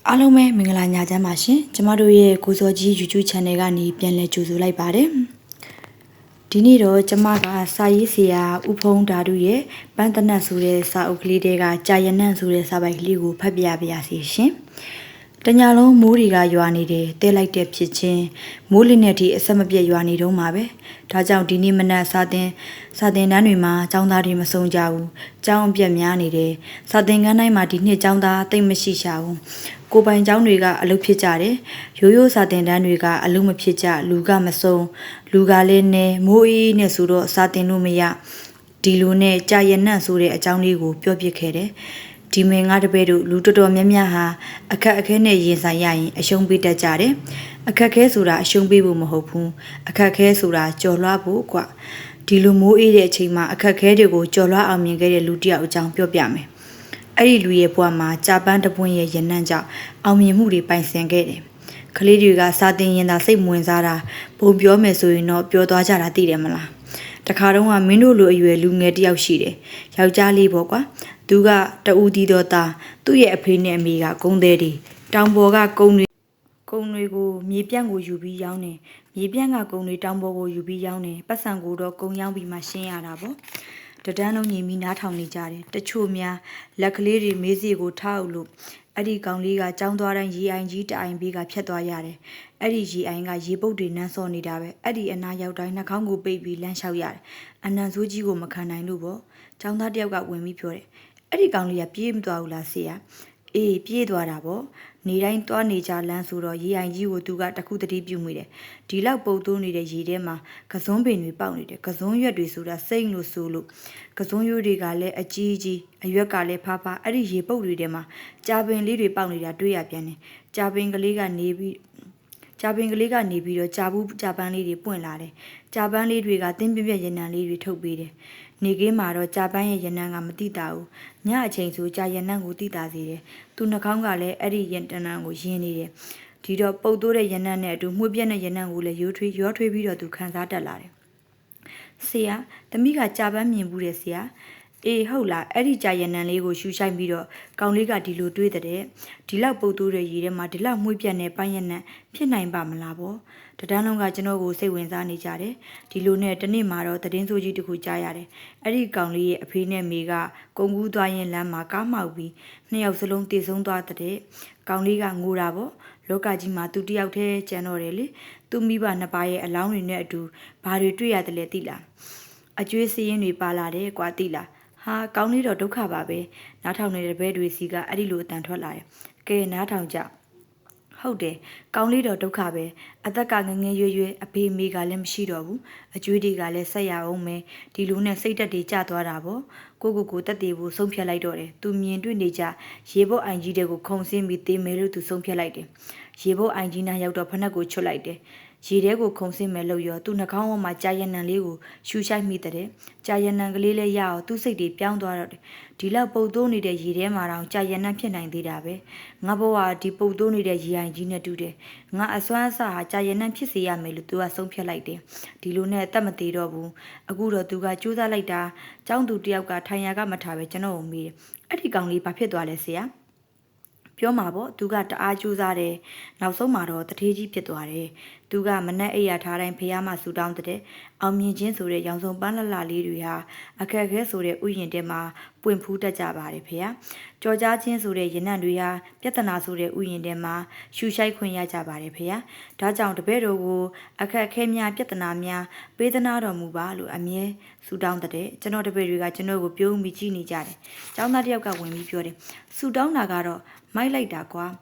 အားလုံးပဲမင်္ဂလာညချမ်းပါရှင်ကျမတို့ရဲ့ကိုစောကြီး YouTube Channel ကနေပြန်လည်ကြိုဆိုလိုက်ပါတယ်ဒီနေ့တော့ကျမကစာရေးဆရာဦးဖုံးဓာတုရဲ့ပန်းသနတ်ဆိုတဲ့စာအုပ်ကလေးတွေကကြာရနံ့ဆိုတဲ့စာပိုက်ကလေးကိုဖတ်ပြပါရစေရှင်တညာလုံးမိုးတွေကရွာနေတယ်တဲလိုက်တဲ့ဖြစ်ချင်းမိုးလင်းတဲ့အထိအဆက်မပြတ်ရွာနေတော့မှာပဲဒါကြောင့်ဒီနေ့မနက်စာသင်တန်းတွေမှာကျောင်းသားတွေမစုံကြဘူးကျောင်းအပြက်များနေတယ်စာသင်ခန်းတိုင်းမှာဒီနှစ်ကျောင်းသားတိတ်မရှိရှာဘူးကိုပိုင်ကျောင်းတွေကအလုပ်ဖြစ်ကြတယ်ရိုးရိုးစာသင်တန်းတွေကအလုပ်မဖြစ်ကြလူကမစုံလူကလည်းနဲမိုးအေးနဲ့ဆိုတော့စာသင်လို့မရဒီလိုနဲ့ကြာရနံ့ဆိုတဲ့အကြောင်းလေးကိုပြောပြခဲ့တယ်ဒီမင်းငါတပည့်တို့လူတော်တော်များများဟာအခက်အခဲနဲ့ရင်ဆိုင်ရရင်အရှုံးပေးတတ်ကြတယ်အခက်ခဲဆိုတာအရှုံးပေးဖို့မဟုတ်ဘူးအခက်ခဲဆိုတာကြော်လွှားဖို့ကွဒီလိုမိုးအေးတဲ့အချိန်မှာအခက်ခဲတွေကိုကြော်လွှားအောင်မြင်ခဲ့တဲ့လူတစ်ယောက်အကြောင်းပြောပြမယ်အဲ့ဒီလူရဲ့ဘဝမှာကြာပန်းတပွင့်ရဲ့ရနံ့ကြောင့်အောင်မြင်မှုတွေပိုင်ဆိုင်ခဲ့တယ်ကလေးတွေကစာသင်ရင်သာစိတ်ဝင်စားတာပုံပြောမယ်ဆိုရင်တော့ပြောသွားကြတာသိတယ်မလားတခါတော့မင်းတို့လိုအရွယ်လူငယ်တစ်ယောက်ရှိတယ်ယောက်ျားလေးပေါ့ကွာသူကတူတီတော်သားသူ့ရဲ့အဖေနဲ့အမေကဂုံသေးတယ်တောင်ပေါ်ကကုန်းတွေကိုမြေပြန့်ကိုယူပြီးရောင်းတယ်မြေပြန့်ကကုန်းတွေတောင်ပေါ်ကိုယူပြီးရောင်းတယ်ပတ်စံကိုတော့ကုန်းရောင်းပြီးမှရှင်းရတာပေါ့တဒန်းလုံးညီမိနားထောင်နေကြတယ်တချို့များလက်ကလေးတွေမေးစီကိုထားအောင်လို့အဲ့ဒီကောင်လေးကကြောင်းသွားတိုင်းရေအိုင်ကြီးတအိုင်ဘေးကဖြတ်သွားရတယ်အဲ့ဒီရေအိုင်ကရေပုတ်တွေနန်းစောနေတာပဲအဲ့ဒီအနာရောက်တိုင်းနှာခေါင်းကိုပိတ်ပြီးလမ်းလျှောက်ရတယ်အနံဆိုးကြီးကိုမခံနိုင်လို့ပေါ့ကျောင်းသားတယောက်ကဝင်ပြီးပြောတယ်အဲ့ဒီကောင်လေးကပြေးမသွားဘူးလားဆေးရအေးပြေးသွားတာပေါ့နေတိုင်းသွားနေကြလမ်းဆိုတော့ရေအိုင်ကြီးကိုသူကတခုတတိပြုတ်မိတယ်ဒီလောက်ပုတ်သွင်းနေတဲ့ရေထဲမှာကစွန်းပင်တွေပေါက်နေတယ်ကစွန်းရွက်တွေဆိုတာစိတ်လို့ဆိုလို့ကစွန်းရိုးတွေကလည်းအကြီးကြီးအရွက်ကလည်းဖားဖားအဲ့ဒီရေပုတ်တွေထဲမှာကြာပင်လေးတွေပေါက်နေတာတွေ့ရပြန်တယ်ကြာပင်ကလေးကနေပြီးတော့ကြာပန်းလေးတွေပွင့်လာတယ်ကြာပန်းလေးတွေကတင်းပြပြရနံလေးတွေထုတ်ပေးတယ်နေကင်းမှာတော့ကြာပန်းရဲ့ရနံကမတိတာဘူးညအချိန်ဆိုကြာရနံကိုတိတာစေတယ်သူနှာခေါင်းကလည်းအဲ့ဒီရနံကိုရင်းနေတယ်ဒီတော့ပုတ်တိုးတဲ့ရနံနဲ့အတူမှုပြက်တဲ့ရနံကိုလည်းရောထွေးပြီးတော့သူခံစားတတ်လာတယ်ဆရာသမီးကကြာပန်းမြင်ဘူးတယ်ဆရာအေးဟုတ်လားအဲ့ဒီကြာရနံလေးကိုရှူရှိုက်ပြီးတော့ကောင်လေးကဒီလိုတွေးတဲ့ဒီလောက်ပုတ်တိုးတဲ့ရေထဲမှာဒီလောက်မှုပြက်တဲ့ပန်းရနံဖြစ်နိုင်ပါမလားပေါ့တဒန်းလုံးကကျွန်တော်ကိုစိတ်ဝင်စားနေကြတယ်ဒီလိုနဲ့တနေ့မှာတော့သတင်းဆိုးကြီးတစ်ခုကြားရတယ်အဲ့ဒီကောင်လေးရဲ့အဖေနဲ့မေကကုန်းကူးသွားရင်လမ်းမှာကားမှောက်ပြီးနှစ်ယောက်စလုံးတည်ဆုံးသွားတဲ့ကောင်လေးကငိုတာပေါ့လောကကြီးမှာသူတယောက်တည်းကျန်တော့တယ်လေသူမိဘနှစ်ပါးရဲ့အလောင်းတွေနဲ့အတူဘာတွေတွေ့ရတယ်လဲသိလားအကျွေးစည်ရင်တွေပါလာတယ်ကွာသိလားဟာကောင်းလေးတော့ဒုက္ခပါပဲနားထောင်နေတဲ့ဘဲတွေစီကအဲ့ဒီလိုအတန်ထွက်လာတယ်ကဲနားထောင်ကြဟုတ်တယ်ကောင်းလေးတော့ဒုက္ခပဲအသက်ကငငယ်ရွယ်အဖေမေကလည်းမရှိတော့ဘူးအကျွေးတွေကလည်းဆက်ရအောင်မယ်ဒီလိုနဲ့စိတ်တက်တွေကျသွားတာပေါ့ကိုတက်သေးဖို့ဆုံးဖြတ်လိုက်တော့တယ်သူမြင်တွေ့နေကြရေဘုတ်အိုင်ကြီးတွေကိုခုံဆင်းပြီးတေးမယ်လို့သူဆုံးဖြတ်လိုက်တယ်ရေဘုတ်အိုင်ကြီးနားရောက်တော့ဖနက်ကိုချွတ်လိုက်တယ်ရေထဲကိုခုံဆင်းမယ်လို့ရောသူနှာခေါင်းပေါ်မှာကြာရနံလေးကိုရှူရှိုက်မိတဲ့ကြာရနံကလေးလည်းရအောင်သူ့စိတ်တွေပြောင်းသွားတော့တယ်ဒီလောက်ပုတ်သိုးနေတဲ့ရေထဲမှာတော့ကြာရနံဖြစ်နိုင်သေးတာပဲငါဘဝဒီပုတ်သိုးနေတဲ့ရေအိုင်ကြီးနဲ့တူတယ်ငါအစွမ်းအစဟာကြာရနံဖြစ်စေရမယ်လို့သူကဆုံးဖြတ်လိုက်တယ်ဒီလိုနဲ့တတ်မသေးတော့ဘူးအခုတော့သူကကြိုးစားလိုက်တာကျောင်းသူတယောက်ကထိုင်ရကမထားပဲကျွန်တော်ကိုမေးတယ်အဲ့ဒီကောင်လေးဘာဖြစ်သွားလဲဆရာပြောမှာပေါ့သူကတအားကြိုးစားတယ်နောက်ဆုံးမှာတော့တထေးကြီးဖြစ်သွားတယ်သူကမနဲ့အိယာထားတိုင်းဖះမဆူတောင်းတဲ့အောင်မြင်ခြင်းဆိုတဲ့ရောင်စုံပန်းလှလှလေးတွေဟာအခက်အခဲဆိုတဲ့ဥယျာဉ်ထဲမှာပွင့်ဖူးတတ်ကြပါတယ်ဖះကြော်ကြားခြင်းဆိုတဲ့ရနံ့တွေဟာပြဿနာဆိုတဲ့ဥယျာဉ်ထဲမှာရှူရှိုက်ခွင့်ရကြပါတယ်ဖះဒါကြောင့်တပည့်တော်ကိုအခက်အခဲများပြဿနာများပေးသနာတော်မူပါလို့အမြဲဆူတောင်းတဲ့ကျွန်တော်တပည့်တွေကကျွန်တော်ကိုပြုံးပြီးကြည့်နေကြတယ်ကျောင်းသားတယောက်ကဝင်ပြီးပြောတယ်ဆူတောင်းတာကတော့မိုက်လိုက်တာကွာ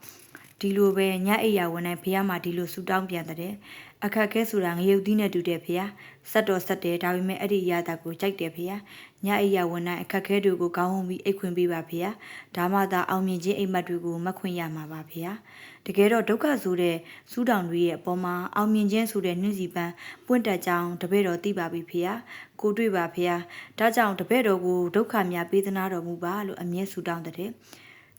ဒီလိုပဲညအိယာဝန်တိုင်းဖះမှာဒီလိုဆူတောင်းပြန်တဲ့အခက်ခဲဆိုတာငရုတ်သီးနဲ့တူတဲ့ဖះဆက်တော်ဆက်တယ်ဒါပေမဲ့အဲ့ဒီရတာကိုကြိုက်တယ်ဖះညအိယာဝန်တိုင်းအခက်ခဲတွေကိုကောင်းအောင်ပြီးအိတ်ခွင်ပေးပါဖះဒါမှသာအောင်မြင်ခြင်းအိမ်မက်တွေကိုမခွင့်ရမှာပါဖះတကယ်တော့ဒုက္ခဆိုတဲ့စူးတောင်တွေရဲ့အပေါ်မှာအောင်မြင်ခြင်းဆိုတဲ့နှင်းစီပန်းပွင့်တက်ကြောင်းတပည့်တော်သိပါပြီဖះကိုတွေ့ပါဖះဒါကြောင့်တပည့်တော်ကိုဒုက္ခများပေးသနာတော်မူပါလို့အမြဲဆူတောင်းတဲ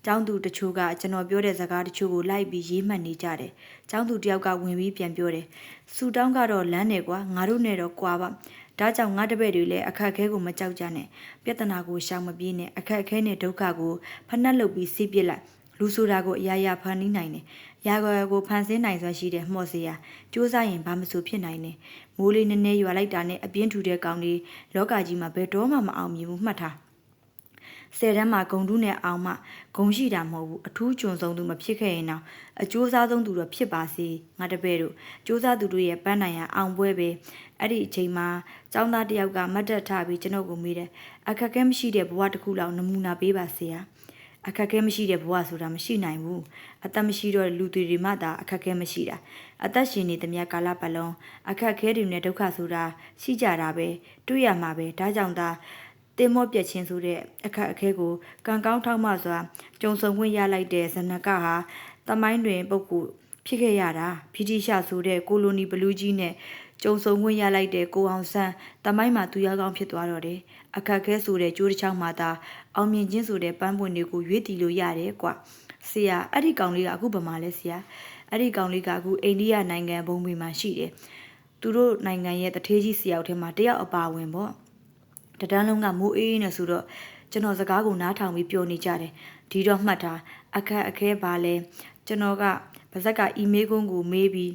့ကျောင်းသူတချို့ကကျွန်တော်ပြောတဲ့စကားတချို့ကိုလိုက်ပြီးရေးမှတ်နေကြတယ်။ကျောင်းသူတယောက်ကဝင်ပြီးပြန်ပြောတယ်။စူတောင်းကတော့လမ်းတယ်ကွာငါတို့နဲ့တော့ကွာပါ။ဒါကြောင့်ငါတပည့်တွေလည်းအခက်အခဲကိုမကြောက်ကြနဲ့။ပြဿနာကိုရှောင်မပြေးနဲ့အခက်အခဲနဲ့ဒုက္ခကိုဖနှက်လုပ်ပြီးစီးပစ်လိုက် လူဆိုတာကိုအရာရာဖန်တီးနိုင်တယ်ရာကိုဖန်ဆင်းနိုင်စွမ်းရှိတဲ့မှော့စရာစူးစမ်းရင်ဘာမဆိုဖြစ်နိုင်တယ်မိုးလေးနည်းနည်းရွာလိုက်တာနဲ့အပြင်းထူတဲ့ကောင်လေးလောကကြီးမှာဘယ်တော့မှမအောင်မြင်ဘူးမှတ်ထား10တန်းမှာဂုံတူးနဲ့အောင်မှဂုံရှိတာမဟုတ်ဘူးအထူးကျွံဆုံးသူမဖြစ်ခဲ့ရင်တော့အကျိုးစားဆုံးသူတော့ဖြစ်ပါစေငါတပည့်တို့စူးစမ်းသူတို့ရဲ့ပန်းနိုင်ရအောင်ပွဲပဲအဲ့ဒီအချိန်မှာចောင်းသားတယောက်ကမတ်တက်ထားပြီးကျွန်တော်ကိုမေးတယ်အခက်ခဲမရှိတဲ့ဘဝတစ်ခုလောက်နမူနာပေးပါစေအခက်ခဲမရှိတဲ့ဘဝဆိုတာမရှိနိုင်ဘူးအသက်မရှိတော့လူတွေမှသာအခက်ခဲမရှိတာအသက်ရှင်နေသမျှကာလပတ်လုံးအခက်ခဲတွေနဲ့ဒုက္ခဆိုတာရှိကြတာပဲတွေ့ရမှာပဲဒါကြောင့်သာတင်မော့ပြက်ချင်းဆိုတဲ့အခက်အခဲကိုကံကောင်းထောက်မှစွာကြုံဆုံခွင့်ရလိုက်တဲ့ဇနကဟာတမိုင်းတွင်ပုပ်ကိုဖြစ်ခဲ့ရတာဖီတီရှာဆိုတဲ့ကိုလိုနီဘလူးကြီးနဲ့ကြုံဆုံခွင့်ရလိုက်တဲ့ကိုအောင်ဆန်းတမိုင်းမှာသူရောက်ကောင်းဖြစ်သွားတော့တယ်အခက်ခဲဆိုတဲ့ကြိုးတစ်ချောင်းမှာသာအောင်မြင်ခြင်းဆိုတဲ့ပန်းပွင့်တွေကိုရွေးတီလို့ရတယ်ကွာဆရာအဲ့ဒီကောင်လေးကအခုဗမာလဲဆရာအဲ့ဒီကောင်လေးကအခုအိန္ဒိယနိုင်ငံဘုံဘီမှာရှိတယ်သူတို့နိုင်ငံရဲ့တထေးကြီးဆရာတို့ထဲမှာတယောက်အပါဝင်ပေါ့တတန်းလုံးကမိုးအေးနေဆိုတော့ကျွန်တော်စကားကိုနားထောင်ပြီးပြောနေကြတယ်ဒီတော့မှတ်ထားအခက်အခဲပါလဲကျွန်တော်ကဗဇက်ကအီမေးလ်ကုန်းကိုမေးပြီး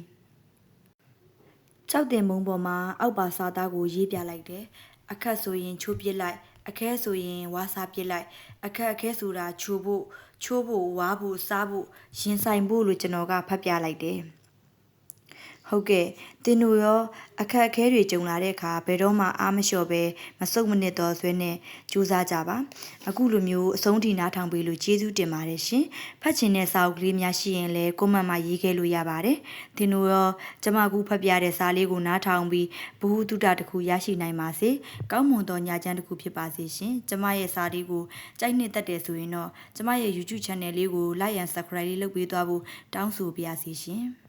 ကြောက်တင်မုံပေါ်မှာအောက်ပါစာသားကိုရေးပြလိုက်တယ်အခက်ဆိုရင်ချိုးပစ်လိုက်အခဲဆိုရင်ဝါစာပစ်လိုက်အခက်အခဲဆိုတာချိုးဖို့ဝါဖို့စားဖို့ရင်ဆိုင်ဖို့လို့ကျွန်တော်ကဖတ်ပြလိုက်တယ်ဟုတ်ကဲ့တင်တို့ရောအခက်အခဲတွေကြုံလာတဲ့အခါဘယ်တော့မှအားမလျှော့ပဲမစုံမနစ်တော့ဆွဲနဲ့ကြိုးစားကြပါအခုလိုမျိုးအဆုံးထိနားထောင်ပေးလို့ကျေးဇူးတင်ပါတယ်ရှင်ဖတ်ချင်တဲ့စာအုပ်ကလေးများရှိရင်လည်းကွန်မန့်မှာရေးခဲ့လို့ရပါတယ်တင်တို့ရောကျမကူဖတ်ပြတဲ့စာလေးကိုနားထောင်ပြီးဘ ഹു တုတတစ်ခုရရှိနိုင်ပါစေကောင်းမွန်သောညချမ်းတစ်ခုဖြစ်ပါစေရှင်ကျမရဲ့စာလေးကိုကြိုက်နှစ်သက်တယ်ဆိုရင်တော့ကျမရဲ့ YouTube Channel လေးကို Like and Subscribe လေးလုပ်ပေးသွားဖို့တောင်းဆိုပါရစေရှင်